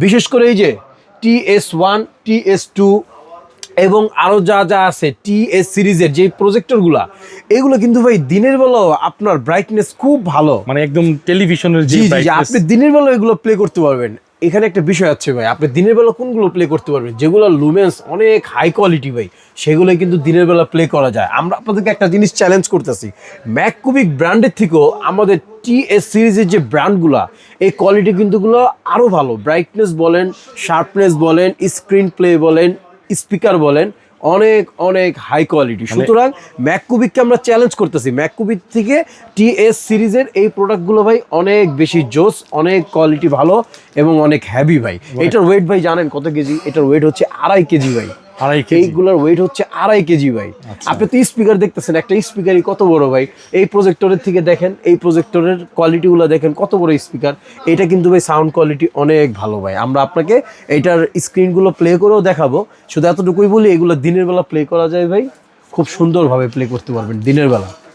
বিশেষ করে এই যে TS1 TS2 এবং আরো যা যা আছে TS সিরিজের যে প্রজেক্টরগুলা, এগুলো কিন্তু ভাই দিনের বেলাও আপনার ব্রাইটনেস খুব ভালো, মানে একদম টেলিভিশনের যে জি জি জি, brightness। আপনি দিনের বেলা এগুলো প্লে করতে পারবেন। এখানে একটা বিষয় আছে ভাই, আপনি দিনের বেলা কোনগুলো প্লে করতে পারবেন, যেগুলো লুমেন্স অনেক হাই কোয়ালিটি ভাই, সেগুলো কিন্তু দিনের বেলা প্লে করা যায়। আমরা আপনাদেরকে একটা জিনিস চ্যালেঞ্জ করতেছি, ম্যাককুবিক ব্র্যান্ডের থেকেও আমাদের TS সিরিজের যে ব্র্যান্ডগুলা, এই কোয়ালিটি কিন্তুগুলো আরও ভালো। ব্রাইটনেস বলেন, শার্পনেস বলেন, স্ক্রিন প্লে বলেন, স্পিকার বলেন, অনেক অনেক হাই কোয়ালিটি। সুতরাং ম্যাককুবিককে আমরা চ্যালেঞ্জ করতেছি, ম্যাককুবিক থেকে TS সিরিজের এই প্রোডাক্টগুলো ভাই অনেক বেশি জোস, অনেক কোয়ালিটি ভালো এবং অনেক হ্যাভি ভাই। এটার ওয়েট ভাই জানেন কত কেজি? এটার ওয়েট হচ্ছে 2.5 কেজি ভাই। 2.5 কেজি? এইগুলোর ওয়েট হচ্ছে 2.5 কেজি ভাই। আপনি তো স্পিকার দেখতেছেন, একটা স্পিকারই কত বড় ভাই। এই প্রজেক্টরের থেকে দেখেন, এই প্রজেক্টরের কোয়ালিটিগুলো দেখেন কত বড় স্পিকার। এটা কিন্তু ভাই সাউন্ড কোয়ালিটি অনেক ভালো ভাই। আমরা আপনাকে এইটার স্ক্রিনগুলো প্লে করেও দেখাবো। শুধু এতটুকুই বলি, এগুলো দিনের বেলা প্লে করা যায় ভাই, খুব সুন্দরভাবে প্লে করতে পারবেন দিনের বেলা।